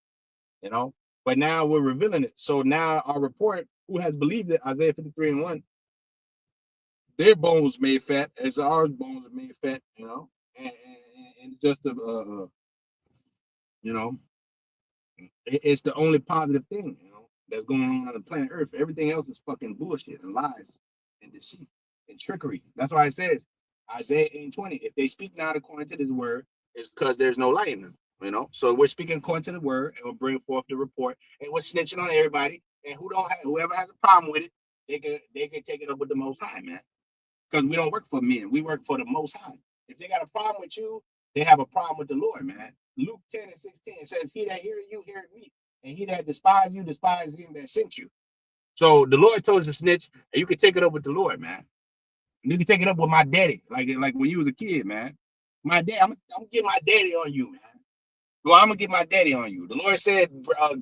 You know, but now we're revealing it. So now our report, who has believed it, Isaiah 53 and 1, their bones made fat as our bones are made fat, you know, and just you know, it's the only positive thing, you know, that's going on the planet Earth. Everything else is fucking bullshit and lies and deceit and trickery. That's why it says Isaiah 8:20. If they speak not according to this word, it's because there's no light in them. You know, so we're speaking according to the word, and we'll bring forth the report, and we're snitching on everybody. And whoever has a problem with it, they can take it up with the Most High, man. Because we don't work for men, we work for the Most High. If they got a problem with you, they have a problem with the Lord, man. Luke 10:16 says, "He that heareth you, heareth me, and he that despises you, despises him that sent you." So the Lord told us to snitch, and you can take it up with the Lord, man. You can take it up with my daddy, like when you was a kid, man. My dad, I'm gonna get my daddy on you, man. Well, I'm gonna get my daddy on you. The Lord said,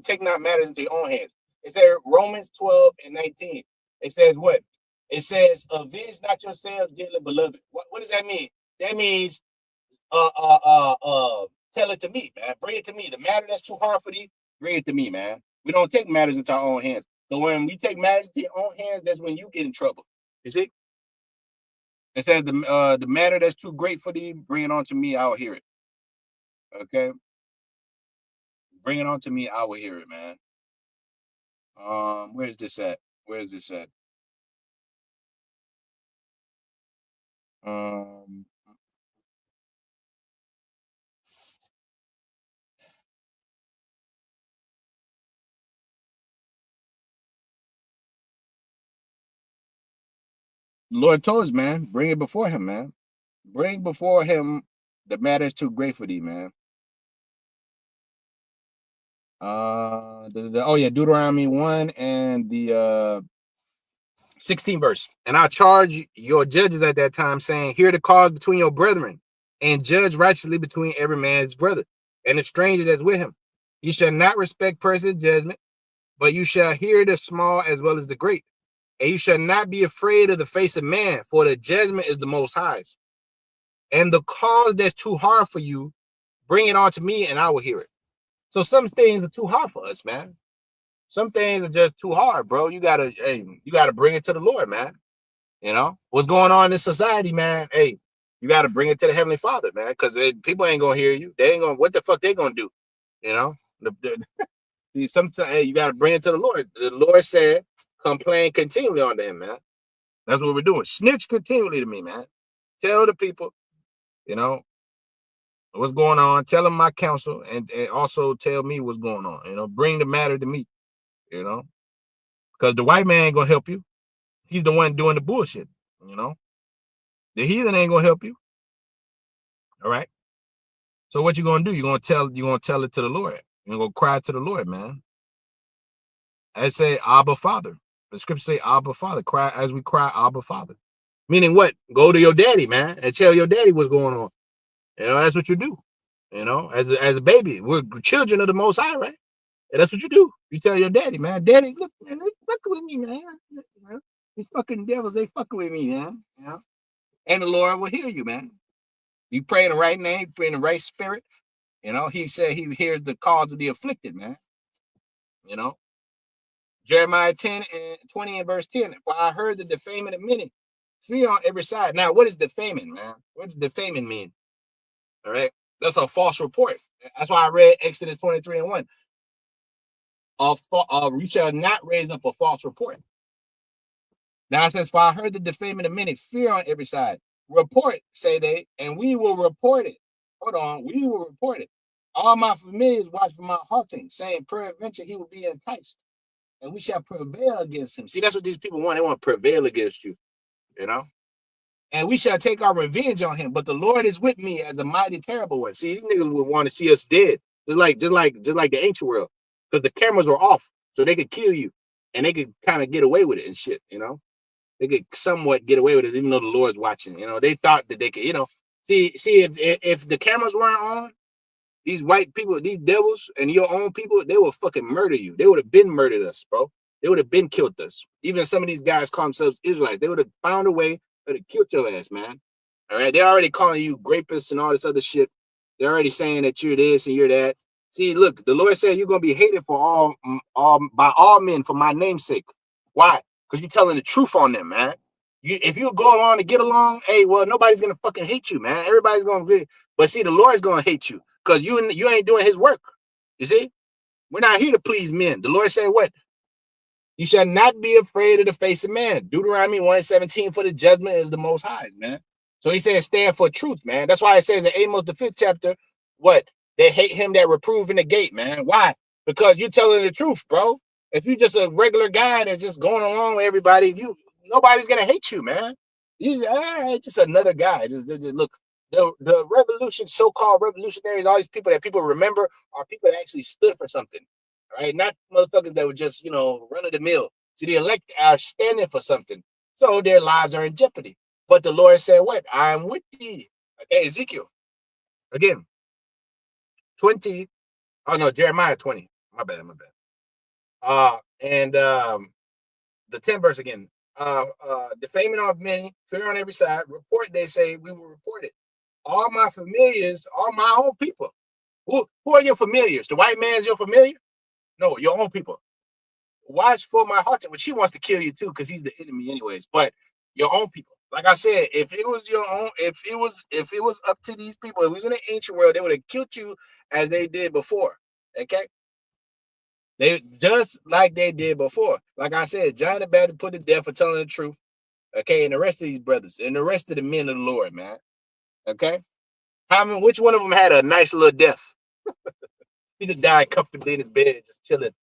"Take not matters into your own hands." It said Romans 12:19. It says what? It says, "Avenge not yourselves, dearly beloved." What does that mean? That means, tell it to me, man. Bring it to me. The matter that's too hard for thee, bring it to me, man. We don't take matters into our own hands. So when we take matters into your own hands, that's when you get in trouble. You see? It says the matter that's too great for thee, bring it on to me. I'll hear it. Okay, bring it on to me. I will hear it, man. Where's this at? Where's this at? Um, the Lord told us, man, bring it before him, man. Bring before him the matter is too great for thee, man. Oh yeah, Deuteronomy 1 and the 16th verse. "And I charge your judges at that time, saying, Hear the cause between your brethren, and judge righteously between every man's brother and the stranger that's with him. You shall not respect person's judgment, but you shall hear the small as well as the great. And you shall not be afraid of the face of man, for the judgment is the Most High's. And the cause that's too hard for you, bring it on to me, and I will hear it." So some things are too hard for us, man. Some things are just too hard, bro. You gotta bring it to the Lord, man. You know what's going on in society, man. Hey, you gotta bring it to the Heavenly Father, man, because people ain't gonna hear you. They ain't gonna. What the fuck they gonna do? You know. Sometimes, hey, you gotta bring it to the Lord. The Lord said, "Complain continually unto Him, man." That's what we're doing. Snitch continually to me, man. Tell the people, you know, what's going on. Tell them my counsel, and also tell me what's going on. You know, bring the matter to me. You know, because the white man ain't gonna help you. He's the one doing the bullshit. You know, the heathen ain't gonna help you. All right. So what you gonna do? You're gonna tell it to the Lord. You're gonna go cry to the Lord, man. I say Abba Father. The scripture say Abba Father. Cry as we cry, Abba Father. Meaning what? Go to your daddy, man, and tell your daddy what's going on. You know, that's what you do. You know, as a baby, we're children of the Most High, right? And that's what you do. You tell your daddy, man, "Daddy, look, man, they fucking with me, man. You know, these fucking devils, they fucking with me, man." You know, and the Lord will hear you, man. You pray in the right name, pray in the right spirit. You know, He said He hears the cause of the afflicted, man. You know, Jeremiah 10:20 and verse 10. "For I heard the defaming of many, fear on every side." Now, what is defaming, man? What does defaming mean? All right. That's a false report. That's why I read Exodus 23:1. You shall not raise up a false report. Now it says, "For I heard the defaming of many, fear on every side. Report, say they, and we will report it." Hold on, we will report it. "All my familiars watch for my halting, saying, Peradventure he will be enticed, and we shall prevail against him." See, that's what these people want. They want to prevail against you, you know? "And we shall take our revenge on him. But the Lord is with me as a mighty terrible one." See, these niggas would want to see us dead, just like the ancient world, because the cameras were off, so they could kill you, and they could kind of get away with it and shit. You know, they could somewhat get away with it, even though the Lord's watching. You know, they thought that they could. You know, see, if the cameras weren't on, these white people, these devils, and your own people, they will fucking murder you. They would have been murdered us, bro. They would have been killed us. Even some of these guys call themselves Israelites. They would have found a way to kill your ass, man. All right. They're already calling you rapists and all this other shit. They're already saying that you're this and you're that. See, look, the Lord said you're gonna be hated for by all men for my name's sake. Why? Because you're telling the truth on them, man. If you go along to get along, hey, well, nobody's gonna fucking hate you, man. Everybody's gonna be, but see, the Lord's gonna hate you because you ain't doing His work. You see, we're not here to please men. The Lord said, "What? You shall not be afraid of the face of man." Deuteronomy 1:17, "For the judgment is the Most High," man. So He said, stand for truth, man. That's why it says in Amos the 5th chapter, what? They hate him that reprove in the gate, man. Why? Because you're telling the truth, bro. If you're just a regular guy that's just going along with everybody, nobody's gonna hate you, man. You all right, just another guy. Just look, The revolution, so-called revolutionaries, all these people that people remember are people that actually stood for something, right? Not motherfuckers that were just, run of the mill. So the elect are standing for something. So their lives are in jeopardy. But the Lord said, what? I am with thee. Okay, Ezekiel. Again, 20. Oh no, Jeremiah 20. My bad. And the 10th verse again. Defaming of many, fear on every side. Report, they say, we will report it. All my familiars, all my own people. Who are your familiars? The white man's your familiar? No, your own people. Watch for my heart, which he wants to kill you too, because he's the enemy, anyways. But your own people. Like I said, if it was your own, if it was up to these people, if it was in the ancient world, they would have killed you as they did before. Okay? They just like they did before. Like I said, John the Baptist put to death for telling the truth. Okay, and the rest of these brothers and the rest of the men of the Lord, man. Okay, which one of them had a nice little death? He just died comfortably in his bed, just chilling.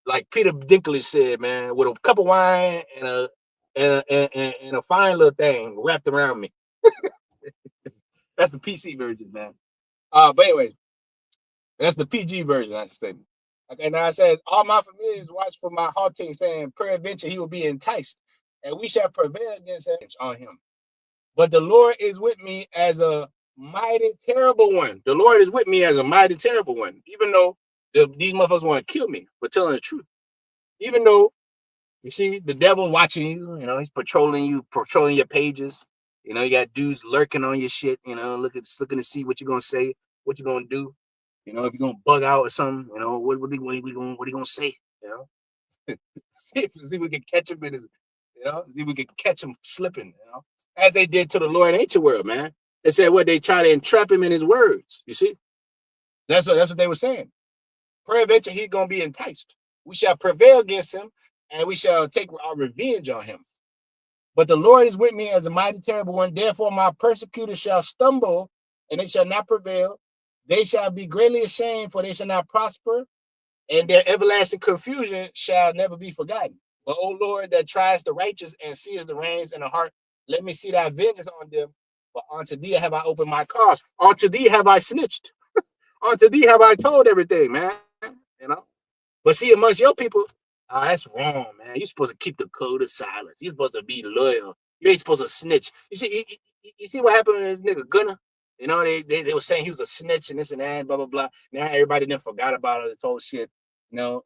Like Peter Dinklage said, man, with a cup of wine and a fine little thing wrapped around me. That's the PC version, man. But anyways, that's the PG version, I should say. Okay, now it says, all my familiars watch for my haunting, saying, peradventure he will be enticed, and we shall prevail against on him. But the Lord is with me as a mighty terrible one. The Lord is with me as a mighty terrible one, even though these motherfuckers want to kill me for telling the truth. Even though, you see, the devil watching you, he's patrolling your pages. You got dudes lurking on your shit, looking to see what you're going to say, what you're going to do. If you're going to bug out or something, what are you going to say, see if we can catch him in his, see if we can catch him slipping, as they did to the Lord in ancient world, man. They said what they try to entrap him in his words. You see, that's what they were saying. Peradventure he's gonna be enticed. We shall prevail against him, and we shall take our revenge on him. But the Lord is with me as a mighty terrible one. Therefore, my persecutors shall stumble, and they shall not prevail. They shall be greatly ashamed, for they shall not prosper, and their everlasting confusion shall never be forgotten. But, O Lord, that tries the righteous and sees the reins in the heart, let me see thy vengeance on them. For unto thee have I opened my cause. Unto thee have I snitched. Unto thee have I told everything, man. But see, amongst your people, that's wrong, man. You're supposed to keep the code of silence. You're supposed to be loyal. You ain't supposed to snitch. You see what happened to this nigga Gunner? They were saying he was a snitch and this and that, blah, blah, blah. Now everybody then forgot about this whole shit. So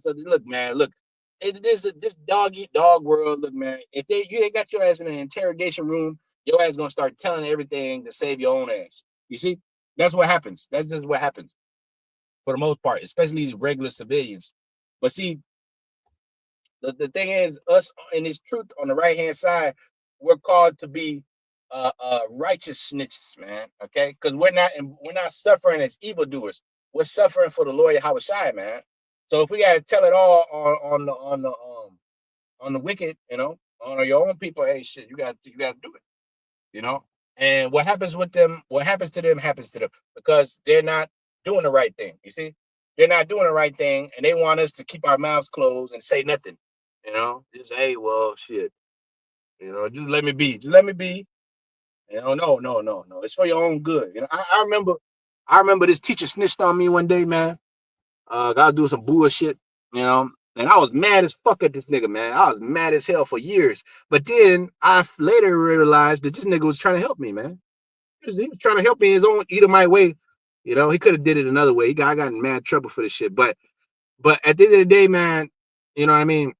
look, man, look. This dog eat dog world. Look, man, if they got your ass in an interrogation room, your ass gonna start telling everything to save your own ass. You see, that's what happens. That's just what happens for the most part, especially these regular civilians. But see, the thing is, us in this truth on the right hand side, we're called to be righteous snitches, man. Okay, because we're not suffering as evildoers. We're suffering for the Lord Yahweh Shai, man. So if we gotta tell it all on the wicked, on your own people, hey, shit, you gotta do it, And what happens with them? What happens to them happens to them because they're not doing the right thing. You see, they're not doing the right thing, and they want us to keep our mouths closed and say nothing. Just hey, well, shit. Just let me be. Just let me be. No. It's for your own good. I remember this teacher snitched on me one day, man. Gotta do some bullshit, and I was mad as fuck at this nigga, man. I was mad as hell for years. But then I later realized that this nigga was trying to help me, man. He was trying to help me in his own Edomite way. He could have did it another way. I got in mad trouble for this shit. But at the end of the day, man, you know what I mean?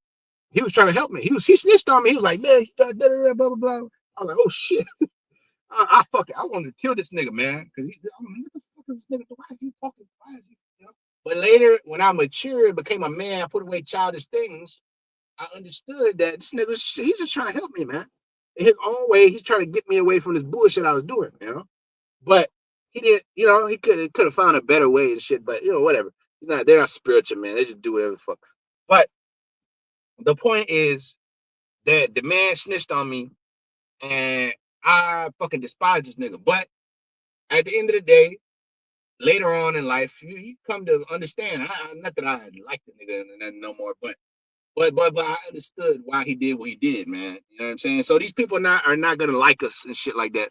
He was trying to help me. He snitched on me. He was like, man, blah, blah, blah. I was like, oh shit. I fuck it. I wanted to kill this nigga, man. Because what the fuck is this nigga? Why is he talking? Why is he, But later, when I matured, became a man, I put away childish things, I understood that this nigga, he's just trying to help me, man. In his own way, he's trying to get me away from this bullshit I was doing, But he didn't, he could have found a better way and shit, but whatever. They're not spiritual, man. They just do whatever the fuck. But the point is that the man snitched on me and I fucking despise this nigga. But at the end of the day, later on in life, you come to understand. Not that I like the nigga and no more, but I understood why he did what he did, man. You know what I'm saying? So these people are not gonna like us and shit like that.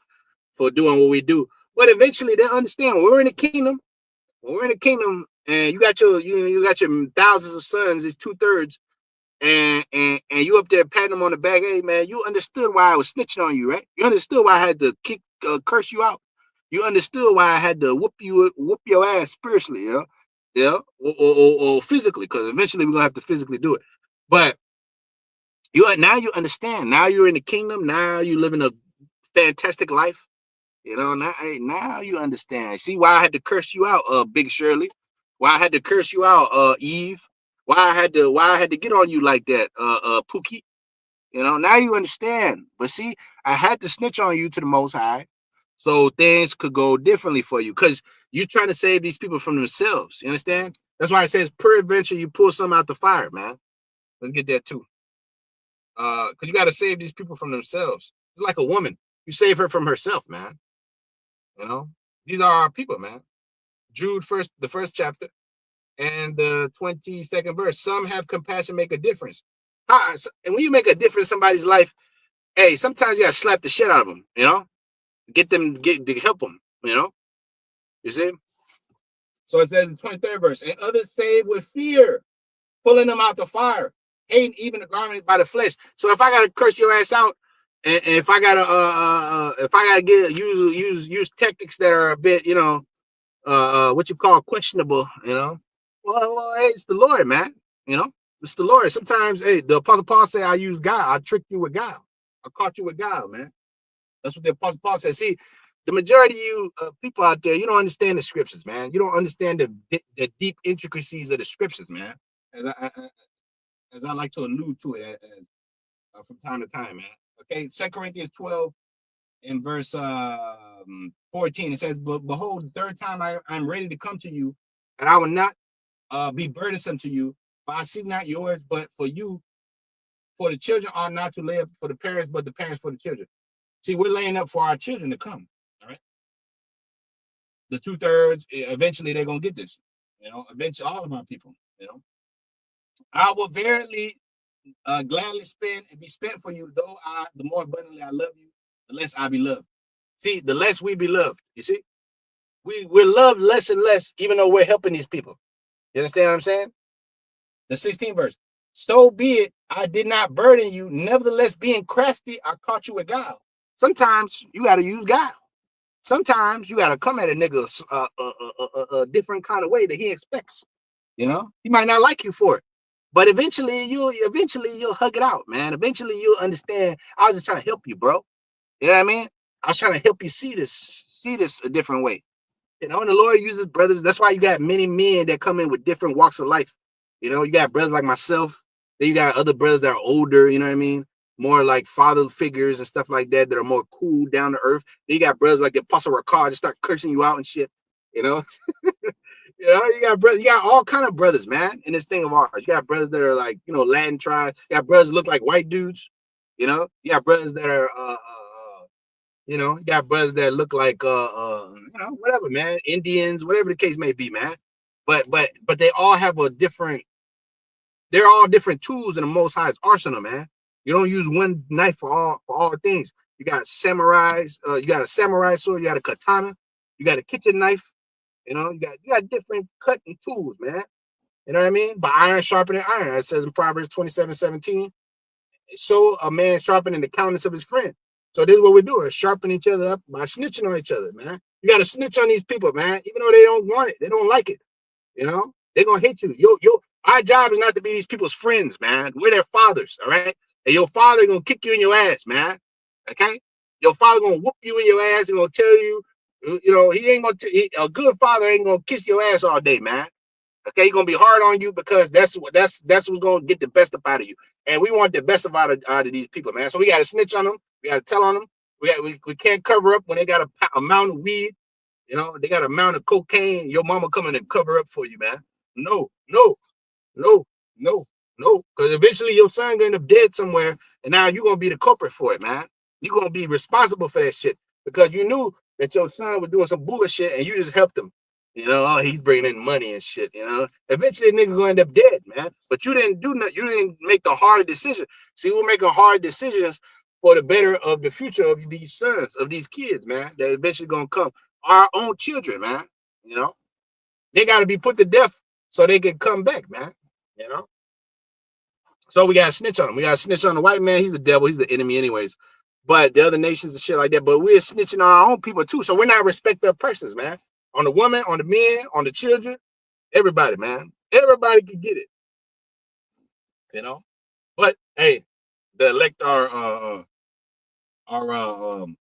for doing what we do. But eventually they'll understand when we're in the kingdom. When we're in the kingdom, and you got you got your thousands of sons, it's 2/3, and you up there patting them on the back. Hey man, you understood why I was snitching on you, right? You understood why I had to curse you out. You understood why I had to whoop your ass spiritually, you know, yeah, or physically, because eventually we're gonna have to physically do it. But now you understand. Now you're in the kingdom. Now you living a fantastic life. You know, now you understand. See why I had to curse you out, Big Shirley. Why I had to curse you out, Eve. Why I had to get on you like that, Pookie. You know, now you understand. But see, I had to snitch on you to the Most High, so things could go differently for you, because you're trying to save these people from themselves. You understand? That's why it says, peradventure you pull some out the fire, man. Let's get that too. Because you got to save these people from themselves. It's like a woman. You save her from herself, man. You know, these are our people, man. Jude the first chapter and the 22nd verse. Some have compassion, make a difference. And when you make a difference in somebody's life, hey, sometimes you gotta slap the shit out of them, you know, get to help them, you know. You see? So it says in the 23rd verse, and others save with fear, pulling them out the fire, hating even the garment by the flesh. So if I gotta curse your ass out, and if I gotta use tactics that are a bit, you know, what you call questionable, you know, well, hey, it's the Lord, man. You know, it's the Lord. Sometimes, hey, the Apostle Paul said, I use God. I tricked you with God. I caught you with God, man. That's what the Apostle Paul said. See, the majority of you people out there, you don't understand the scriptures, man. You don't understand the deep intricacies of the scriptures, man. As I like to allude to it from time to time, man. Okay, 2 Corinthians 12 in verse 14, it says, but behold, the third time I'm ready to come to you, and I will not be burdensome to you, for I seek not yours, but for you. For the children are not to lay up for the parents, but the parents for the children. See, we're laying up for our children to come. All right. The 2/3, eventually they're gonna get this. You know, eventually all of our people, you know. I will verily gladly be spent for you, though the more abundantly I love you, the less I be loved. See, the less we be loved, you see? We're loved less and less, even though we're helping these people. You understand what I'm saying? The 16th verse. So be it, I did not burden you. Nevertheless, being crafty, I caught you with guile. Sometimes you got to use guile. Sometimes you got to come at a nigga a different kind of way that he expects. You know, he might not like you for it, but eventually you'll hug it out, man. Eventually you'll understand. I was just trying to help you, bro. You know what I mean? I was trying to help you see this a different way. You know, and the Lord uses brothers. That's why you got many men that come in with different walks of life. You know, you got brothers like myself. Then you got other brothers that are older, you know what I mean? More like father figures and stuff like that are more cool, down to earth. Then you got brothers like the Apostle Ricard just start cursing you out and shit, you know? You know, you got brothers, you got all kind of brothers, man, in this thing of ours. You got brothers that are like, you know, Latin tribes. You got brothers that look like white dudes, you know? You got brothers that are you know, you got brothers that look like you know, whatever, man, Indians, whatever the case may be, man. But they all have a different, they're all different tools in the Most High's arsenal, man. You don't use one knife for all things. You got samurais, you got a samurai sword, you got a katana, you got a kitchen knife, you know, you got different cutting tools, man. You know what I mean? But iron sharpening iron. It says in Proverbs 27:17. So a man sharpening the countenance of his friend. So this is what we're doing, sharpening each other up by snitching on each other, man. You got to snitch on these people, man, even though they don't want it. They don't like it. You know, they're going to hate you. Our job is not to be these people's friends, man. We're their fathers, all right? And your father going to kick you in your ass, man, okay? Your father going to whoop you in your ass and going to tell you, you know, he ain't going to, a good father ain't going to kiss your ass all day, man. Okay, he's gonna be hard on you because that's what's gonna get the best up out of you. And we want the best out of these people, man. So we gotta snitch on them, we gotta tell on them. We can't cover up when they got a amount of weed, you know, they got a amount of cocaine, your mama coming and cover up for you, man. No. Because eventually your son gonna end up dead somewhere, and now you're gonna be the culprit for it, man. You're gonna be responsible for that shit because you knew that your son was doing some bullshit and you just helped him. You know, oh, he's bringing in money and shit, you know. Eventually, the nigga gonna end up dead, man. But you didn't do nothing. You didn't make the hard decision. See, we're making hard decisions for the better of the future of these sons, of these kids, man, that eventually gonna come. Our own children, man. You know, they got to be put to death so they can come back, man. You know. So we got to snitch on them. We got to snitch on the white man. He's the devil. He's the enemy, anyways. But the other nations and shit like that. But we're snitching on our own people too. So we're not respecting of persons, man. On the woman, on the men, on the children, everybody, man. Everybody can get it. You know. But hey, the elect are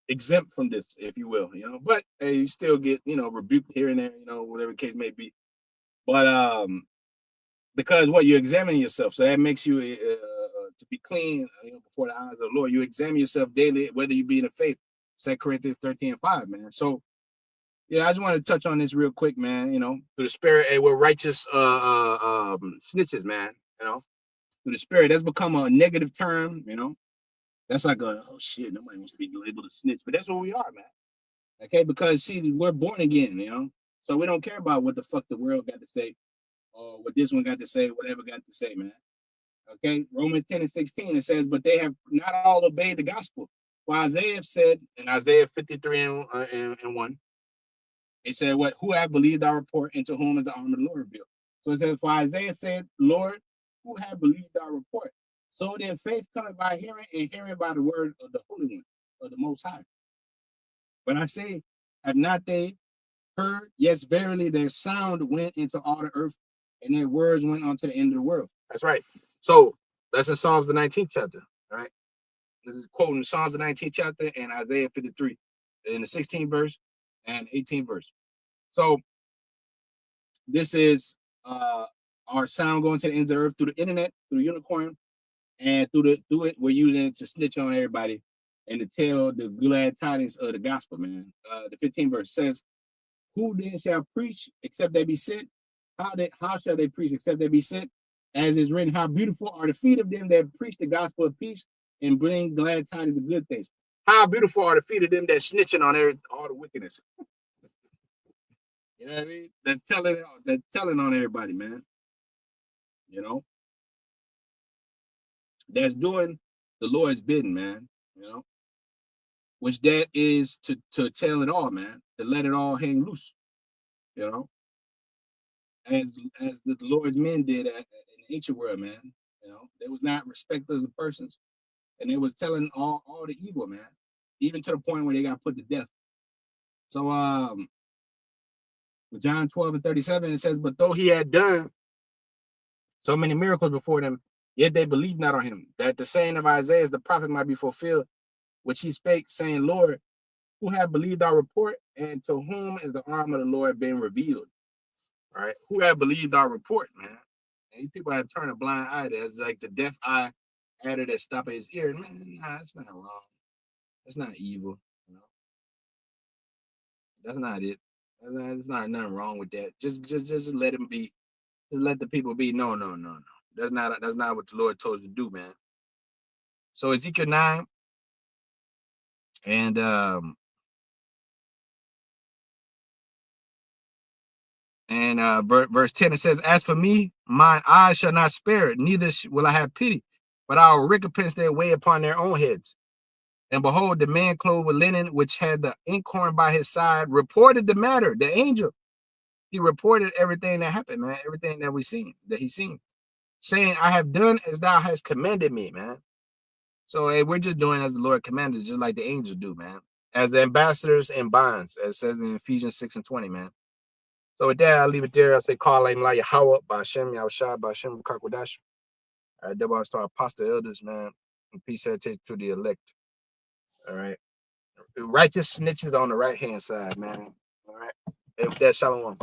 exempt from this, if you will. You know. But hey, you still get rebuked here and there. Whatever the case may be. But because what you're examining yourself, so that makes you to be clean before the eyes of the Lord. You examine yourself daily, whether you be in the faith. 2 Corinthians 13:5, man. So I just wanted to touch on this real quick, man. Through the Spirit, and we're righteous snitches, man. Through the Spirit, that's become a negative term. That's like oh shit, nobody wants to be labeled a snitch, but that's what we are, man. Okay, because see, we're born again, so we don't care about what the fuck the world got to say. Or what this one got to say, whatever got to say, man. Okay, Romans 10:16, it says, but they have not all obeyed the gospel. For Isaiah said in Isaiah 53 and 1, it said, who have believed our report, and to whom is the arm of the Lord revealed? So it says, for Isaiah said, Lord, who have believed our report? So then faith cometh by hearing, and hearing by the word of the Holy One, of the Most High. But I say, have not they heard? Yes, verily, their sound went into all the earth, and their words went on to the end of the world. That's right. So that's in Psalms the 19th chapter. All right. This is quoting Psalms the 19th chapter and Isaiah 53 in the 16th verse and 18th verse. So this is our sound going to the ends of the earth through the internet, through the unicorn, and through it we're using it to snitch on everybody and to tell the glad tidings of the gospel, man. The 15th verse says, who then shall preach except they be sent? How shall they preach except they be sent? As is written, how beautiful are the feet of them that preach the gospel of peace and bring glad tidings of good things. How beautiful are the feet of them that snitching on all the wickedness. You know what I mean? They're telling on everybody, man. That's doing the Lord's bidding, man. Which that is to tell it all, man. To let it all hang loose. As the Lord's men did in the ancient world, man. They was not respecters of persons, and they was telling all the evil, man, even to the point where they got put to death. So with John 12:37, it says, but though he had done so many miracles before them, yet they believed not on him, that the saying of Isaiah the prophet might be fulfilled, which he spake, saying, Lord, who have believed our report, and to whom is the arm of the Lord being revealed? All right, who have believed our report, man? And these people have turned a blind eye. There's like the deaf eye adder that stop at his ear. Man, nah, that's not wrong. That's not evil. That's not it. There's not nothing wrong with that. Just let him be. Just let the people be. No. That's not what the Lord told us to do, man. So Ezekiel 9 and verse 10, it says, as for me, mine eyes shall not spare it, neither will I have pity, but I will recompense their way upon their own heads. And behold, the man clothed with linen, which had the inkhorn by his side, reported the matter. The angel, he reported everything that happened, man, everything that he seen, saying, I have done as thou hast commanded me, man. So hey, we're just doing as the Lord commanded, just like the angels do, man, as the ambassadors in bonds, as it says in Ephesians 6:20, man. So with that, I'll leave it there. I'll say, call him like Yahweh, Ba'Shem, Yahushua, Ba'Shem, Kakwadash. All right, double star apostle elders, man. And peace salutation to the elect. All right. Righteous snitches on the right hand side, man. All right. Hey, with that, shalom.